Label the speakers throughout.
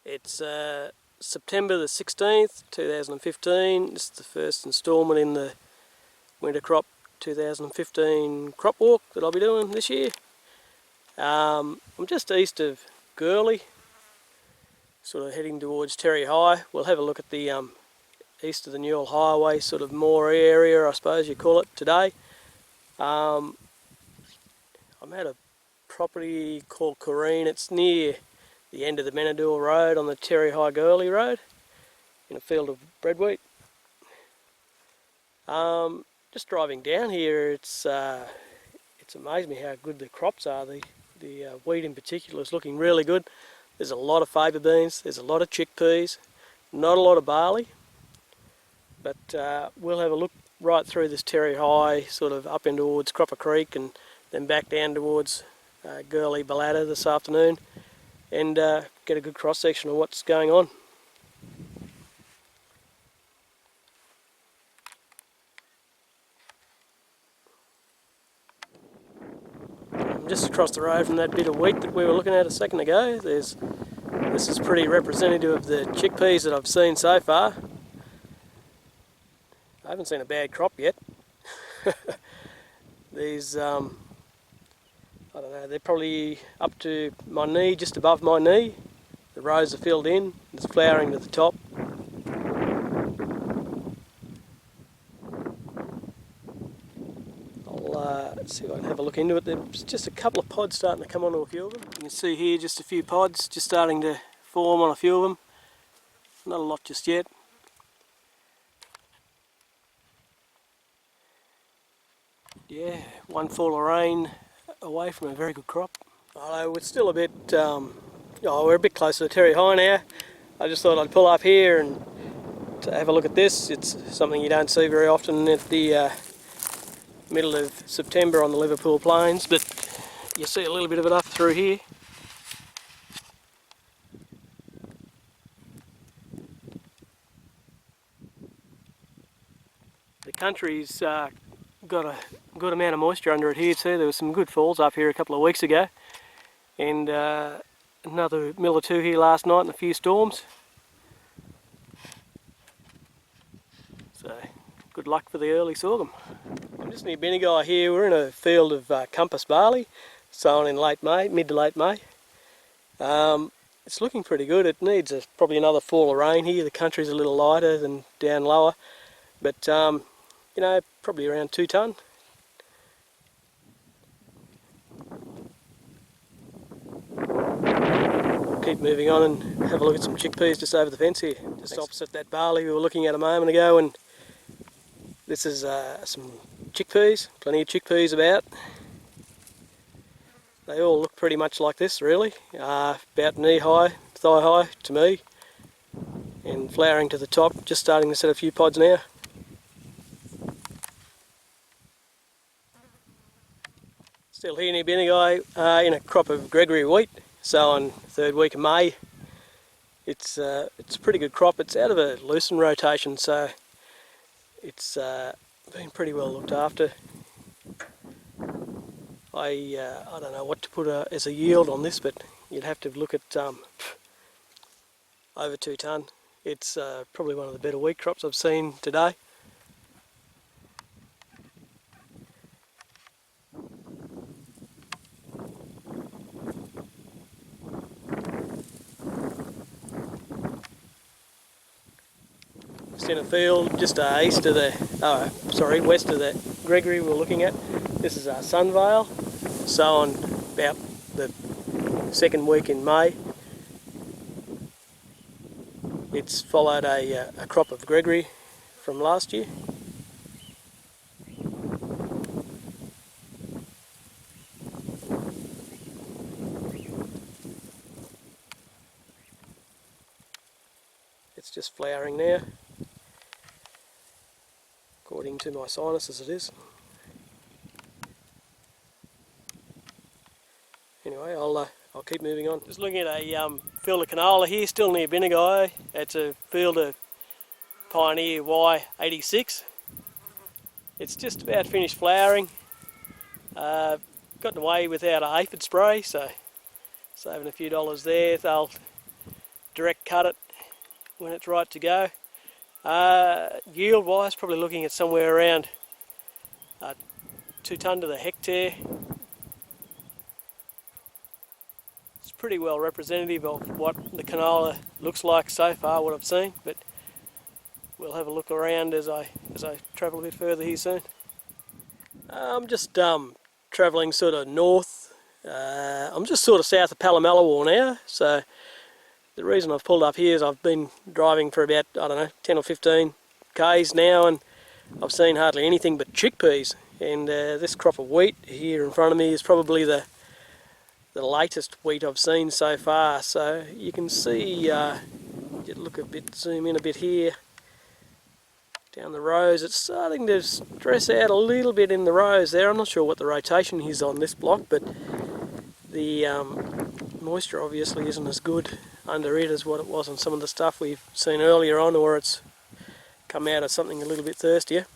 Speaker 1: It's September the 16th, 2015. This is the first instalment in the winter crop 2015 crop walk that I'll be doing this year. I'm just east of Gurley, sort of heading towards Terry High. We'll have a look at the east of the Newell Highway, sort of Moree area, I suppose you call it, today. I'm at a property called Corrine. It's near the end of the Menador Road on the Terry High Gurley Road in a field of breadwheat. Just driving down here, it's amazed me how good the crops are. The wheat in particular is looking really good. There's a lot of faba beans, there's a lot of chickpeas, not a lot of barley, but we'll have a look right through this Terry High, sort of up in towards Cropper Creek and then back down towards Gurley Bellata this afternoon, and get a good cross section of what's going on. Just across the road from that bit of wheat that we were looking at a second ago, this is pretty representative of the chickpeas that I've seen so far. I haven't seen a bad crop yet. These, I don't know, they're probably up to my knee, just above my knee. The rows are filled in, there's flowering to the top. Let's see if I can have a look into it. There's just a couple of pods starting to come onto a few of them. You can see here just a few pods just starting to form on a few of them. Not a lot just yet. Yeah, one fall of rain away from a very good crop. Although we're still a bit, we're a bit closer to Terry High now. I just thought I'd pull up here and to have a look at this. It's something you don't see very often at the middle of September on the Liverpool Plains, but you see a little bit of it up through here. The country's got a good amount of moisture under it here too. There were some good falls up here a couple of weeks ago, and another mill or two here last night and a few storms. So good luck for the early sorghum. I'm just near Milguy here. We're in a field of compass barley, sown in late May, mid to late May. It's looking pretty good. It needs probably another fall of rain here. The country's a little lighter than down lower, but you know, probably around 2 tonne. Keep moving on and have a look at some chickpeas just over the fence here, just opposite that barley we were looking at a moment ago. And this is some chickpeas, plenty of chickpeas about. They all look pretty much like this really, about knee high, thigh high to me, and flowering to the top, just starting to set a few pods now. Still here near Milguy in a crop of Gregory wheat, sown 3rd week of May. It's a pretty good crop. It's out of a lucerne rotation, so it's been pretty well looked after. I don't know what to put as a yield on this, but you'd have to look at over 2 tonne. It's probably one of the better wheat crops I've seen today. Just in a field just east of the, west of the Gregory we're looking at. This is our Sunvale, sown about the 2nd week in May. It's followed a crop of Gregory from last year. It's just flowering now, according to my sinuses it is. Anyway, I'll keep moving on. Just looking at a field of canola here, still near Milguy. It's a field of Pioneer Y86. It's just about finished flowering. Gotten away without a aphid spray, so saving a few dollars there. They'll direct cut it when it's right to go. Yield wise, probably looking at somewhere around 2 tonne to the hectare. It's pretty well representative of what the canola looks like so far, what I've seen, but we'll have a look around as I travel a bit further here soon. I'm just travelling sort of north. I'm just sort of south of Pallamallawar now, so the reason I've pulled up here is I've been driving for about, I don't know, 10 or 15 k's now, and I've seen hardly anything but chickpeas. And this crop of wheat here in front of me is probably the latest wheat I've seen so far. So you can see, look a bit, zoom in a bit here, down the rows. It's starting to stress out a little bit in the rows there. I'm not sure what the rotation is on this block, but the moisture obviously isn't as good under it as what it was on some of the stuff we've seen earlier on, or it's come out of something a little bit thirstier.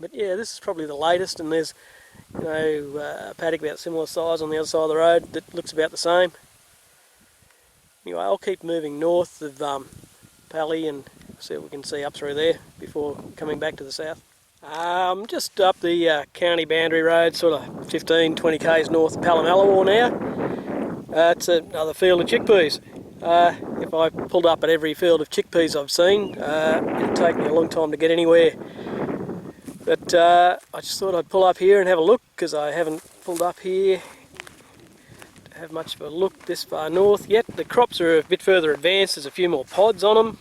Speaker 1: But yeah, this is probably the latest, and there's a paddock about similar size on the other side of the road that looks about the same. Anyway, I'll keep moving north of Pally and see what we can see up through there before coming back to the south. Just up the county boundary road, sort of 15-20 k's north of Pallamallawar now. It's another field of chickpeas. If I pulled up at every field of chickpeas I've seen, it'd take me a long time to get anywhere. But I just thought I'd pull up here and have a look, because I haven't pulled up here to have much of a look this far north yet. The crops are a bit further advanced, there's a few more pods on them.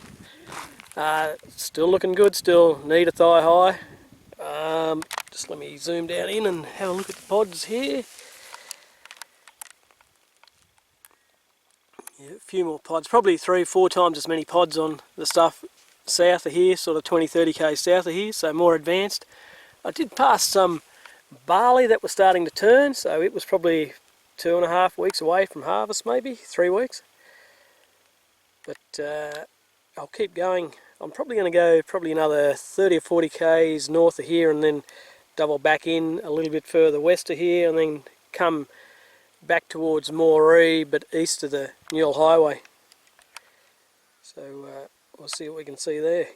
Speaker 1: Still looking good, still need a thigh high. Just let me zoom down in and have a look at the pods here. Yeah, a few more pods, probably 3 or 4 times as many pods on the stuff south of here, sort of 20-30 k's south of here, so more advanced. I did pass some barley that was starting to turn, so it was probably 2.5 weeks away from harvest, maybe 3 weeks. But I'll keep going. I'm probably going to go another 30 or 40 k's north of here, and then double back in a little bit further west of here, and then come back towards Moree, but east of the Newell Highway. So we'll see what we can see there.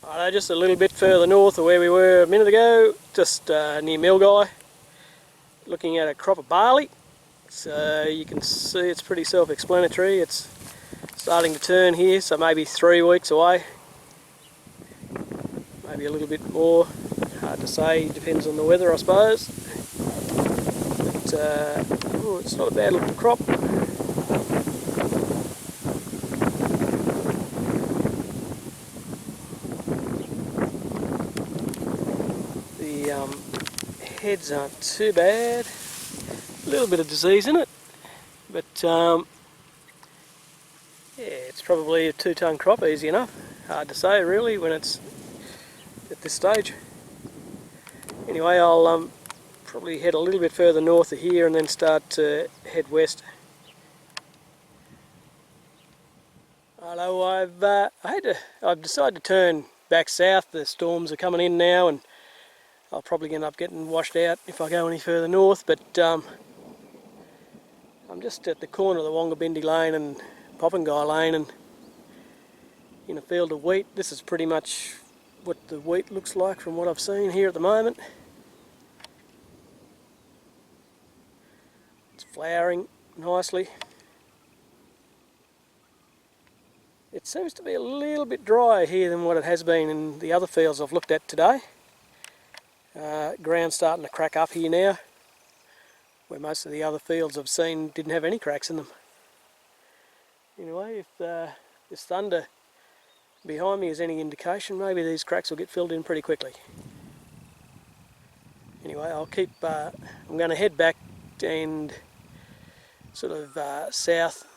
Speaker 1: Righto, just a little bit further north of where we were a minute ago, just near Milguy, looking at a crop of barley. So you can see it's pretty self-explanatory. It's starting to turn here, so maybe 3 weeks away. Maybe a little bit more, hard to say, depends on the weather I suppose. But oh, it's not a bad looking crop. The heads aren't too bad. A little bit of disease in it, but yeah, it's probably a 2 tonne crop, easy enough. Hard to say really when it's at this stage. Anyway, I'll probably head a little bit further north of here and then start to head west. Righto, I've decided to turn back south. The storms are coming in now, and I'll probably end up getting washed out if I go any further north. But I'm just at the corner of the Wongabindi Lane and Poppenguy Lane, and in a field of wheat. This is pretty much what the wheat looks like from what I've seen here at the moment. It's flowering nicely. It seems to be a little bit drier here than what it has been in the other fields I've looked at today. Ground's starting to crack up here now, where most of the other fields I've seen didn't have any cracks in them. Anyway, if this thunder behind me is any indication, maybe these cracks will get filled in pretty quickly. Anyway, I'll keep, I'm going to head back and sort of south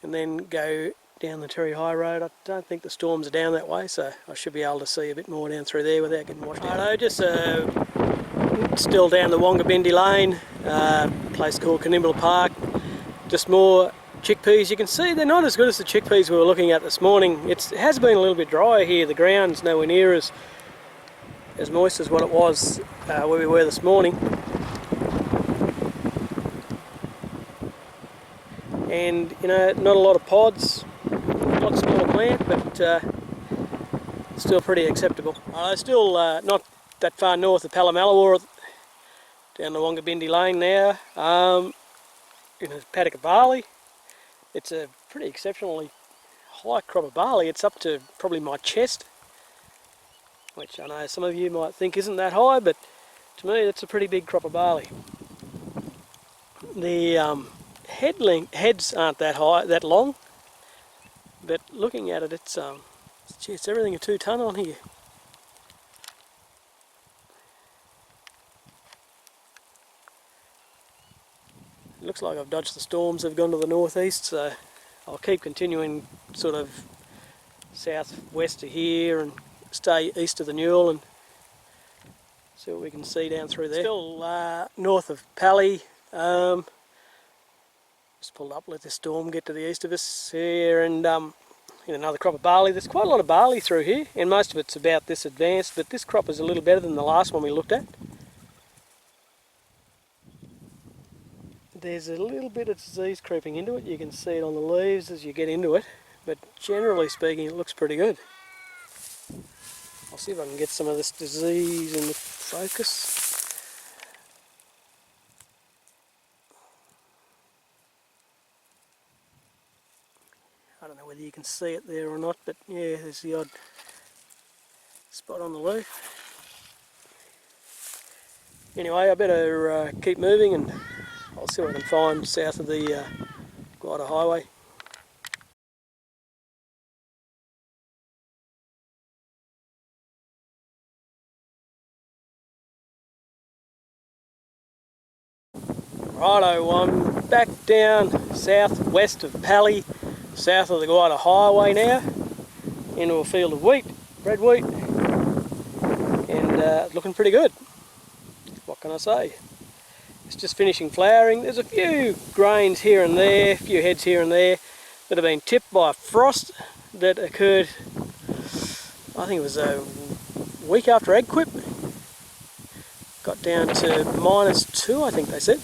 Speaker 1: and then go down the Terry High Road. I don't think the storms are down that way, so I should be able to see a bit more down through there without getting washed out. Righto, just still down the Wongabindi Lane, place called Canimbla Park. Just more chickpeas. You can see they're not as good as the chickpeas we were looking at this morning. It has been a little bit drier here. The ground's nowhere near as moist as what it was where we were this morning. and you know, not a lot of pods, a lot smaller plant, but still pretty acceptable. Still not that far north of Pallamallawar, down the Wongabindi Lane now, in a paddock of barley. It's a pretty exceptionally high crop of barley. It's up to probably my chest, which I know some of you might think isn't that high, but to me it's a pretty big crop of barley. The heads aren't that high, that long, but looking at it, it's everything a 2 tonne on here. It looks like I've dodged the storms, they've gone to the northeast, so I'll keep continuing sort of southwest to here and stay east of the Newell and see what we can see down through there. Still north of Pally. Just pulled up, let the storm get to the east of us here, and another crop of barley. There's quite a lot of barley through here, and most of it's about this advanced, but this crop is a little better than the last one we looked at. There's a little bit of disease creeping into it. You can see it on the leaves as you get into it, but generally speaking it looks pretty good. I'll see if I can get some of this disease in the focus. I don't know whether you can see it there or not, but yeah, there's the odd spot on the leaf. Anyway, I better keep moving and I'll see what I can find south of the Bellata Highway. Righto, I'm back down southwest of Pally, south of the Bellata Highway now, into a field of wheat, red wheat, and looking pretty good. What can I say? It's just finishing flowering. There's a few grains here and there, a few heads here and there that have been tipped by a frost that occurred, I think it was a week after egg quip. Got down to -2, I think they said.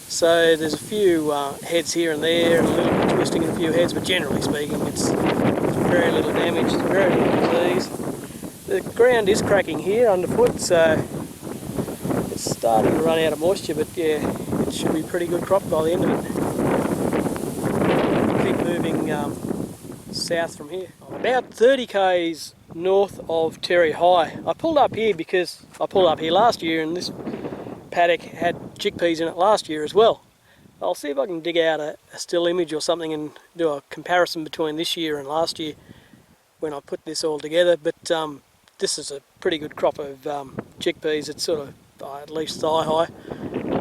Speaker 1: So there's a few heads here and there, and a little bit twisting in a few heads, but generally speaking it's very little damage, very little disease. The ground is cracking here underfoot, so it's starting to run out of moisture, but yeah, it should be a pretty good crop by the end of it. Keep moving south from here. I'm about 30 k's north of Terry High. I pulled up here because I pulled up here last year, and this paddock had chickpeas in it last year as well. I'll see if I can dig out a still image or something and do a comparison between this year and last year when I put this all together, but this is a pretty good crop of chickpeas. It's sort of at least thigh high,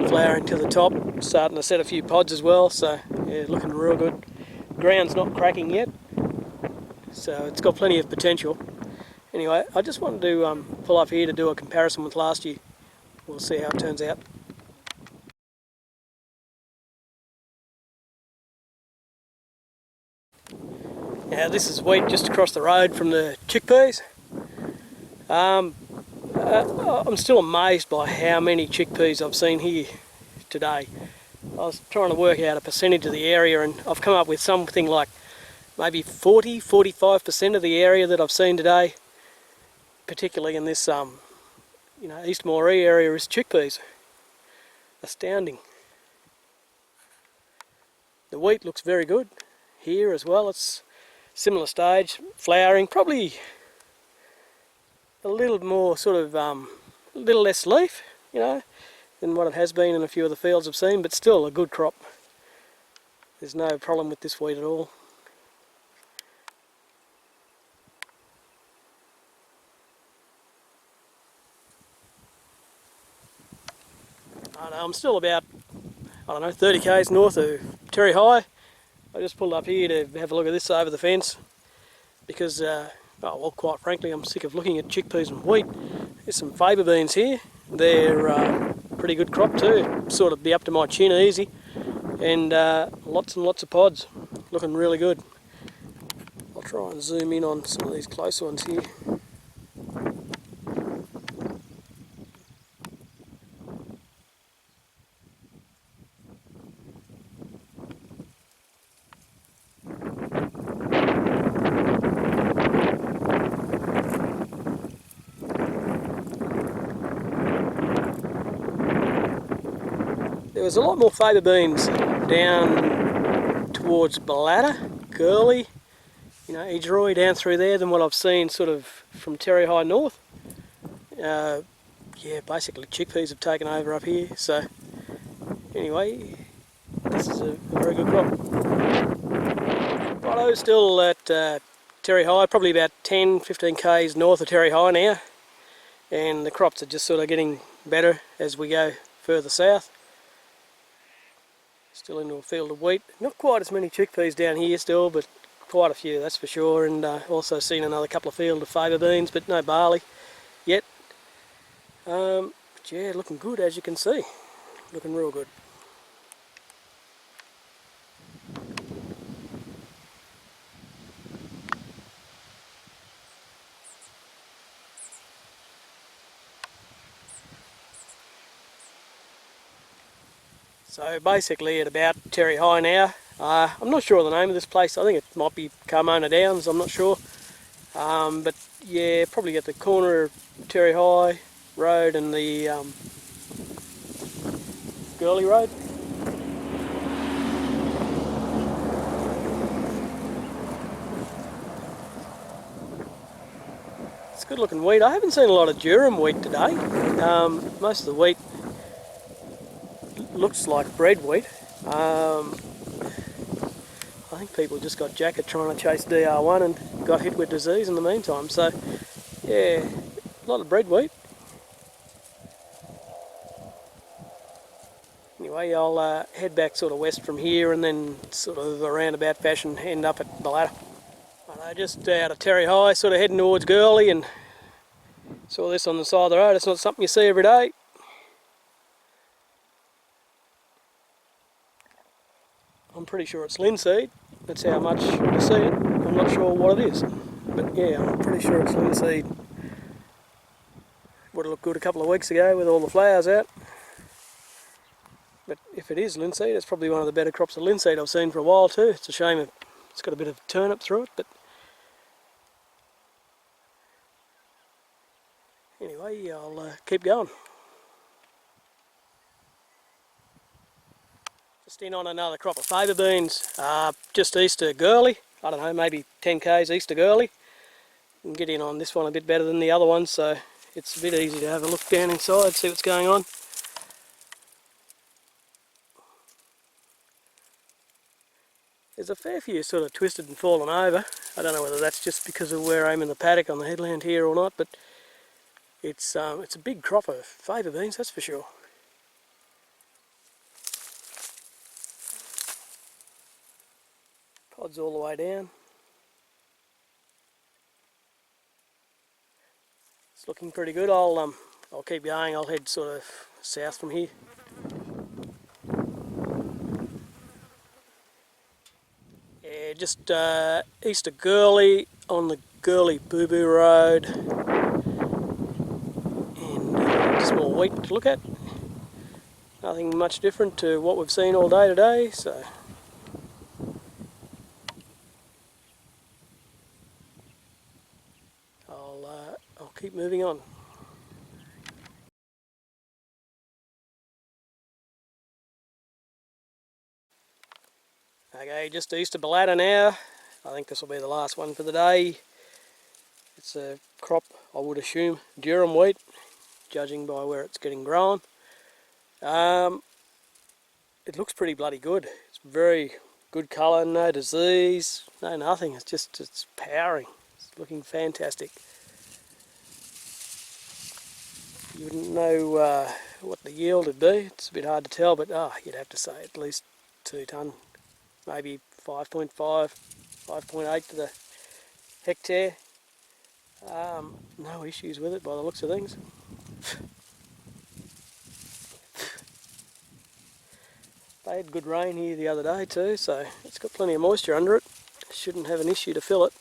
Speaker 1: flowering to the top, starting to set a few pods as well, so yeah, looking real good. Ground's not cracking yet, so it's got plenty of potential. Anyway, I just wanted to pull up here to do a comparison with last year. We'll see how it turns out. Now this is wheat just across the road from the chickpeas. I'm still amazed by how many chickpeas I've seen here today. I was trying to work out a percentage of the area, and I've come up with something like maybe 40–45% of the area that I've seen today, particularly in this East Moree area, is chickpeas. Astounding. The wheat looks very good here as well. It's similar stage, flowering, probably a little more sort of a little less leaf, than what it has been in a few of the fields I've seen, but still a good crop. There's no problem with this wheat at all. I'm still about, 30 k's north of Terry High. I just pulled up here to have a look at this over the fence because, well, quite frankly, I'm sick of looking at chickpeas and wheat. There's some favour beans here. They're pretty good crop too. Sort of be up to my chin easy, and lots and lots of pods. Looking really good. I'll try and zoom in on some of these closer ones here. there was a lot more favour beans down towards Bellata, Gurley, you know, Edgeroy down through there than what I've seen sort of from Terry High north. Yeah, basically chickpeas have taken over up here, so anyway, this is a very good crop. Righto, still at Terry High, probably about 10-15 k's north of Terry High now, and the crops are just sort of getting better as we go further south. Still into a field of wheat, not quite as many chickpeas down here still, but quite a few, that's for sure, and also seen another couple of fields of favour beans, but no barley yet. But yeah, looking good as you can see, looking real good. So basically at about Terry High now, I'm not sure of the name of this place, I think it might be Carmona Downs, I'm not sure. But yeah, probably at the corner of Terry High Road and the Gurley Road. It's good looking wheat. I haven't seen a lot of durum wheat today. Most of the wheat looks like bread wheat. I think people just got jacket trying to chase DR1 and got hit with disease in the meantime. So yeah, a lot of bread wheat. Anyway, I'll head back sort of west from here and then sort of a roundabout fashion end up at Bellata. Just out of Terry High, sort of heading towards Gurley, and saw this on the side of the road. It's not something you see every day. I'm pretty sure it's linseed. That's how much you see it. I'm not sure what it is, but yeah, I'm pretty sure it's linseed. Would have looked good a couple of weeks ago with all the flowers out. But if it is linseed, it's probably one of the better crops of linseed I've seen for a while too. It's a shame it's got a bit of turnip through it, but anyway, I'll keep going. Just in on another crop of favour beans, just east of Gurley. I don't know, maybe 10 k's east of Gurley. You can get in on this one a bit better than the other one, so it's a bit easy to have a look down inside, see what's going on. There's a fair few sort of twisted and fallen over. I don't know whether that's just because of where I'm in the paddock on the headland here or not, but it's a big crop of favour beans, that's for sure. Pods all the way down. It's looking pretty good. I'll keep going. I'll head sort of south from here. Yeah, just east of Gurley on the Gurley Boo Boo Road, and just more wheat to look at. Nothing much different to what we've seen all day today, so I'll keep moving on. Okay, just east of Bellata now. I think this will be the last one for the day. It's a crop, I would assume, durum wheat, judging by where it's getting grown. It looks pretty bloody good. It's very good colour, no disease, no nothing. It's powering. It's looking fantastic. You wouldn't know what the yield would be. It's a bit hard to tell, but you'd have to say at least 2 tonne, maybe 5.5, 5.8 to the hectare. No issues with it by the looks of things. They had good rain here the other day too, so it's got plenty of moisture under it. Shouldn't have an issue to fill it.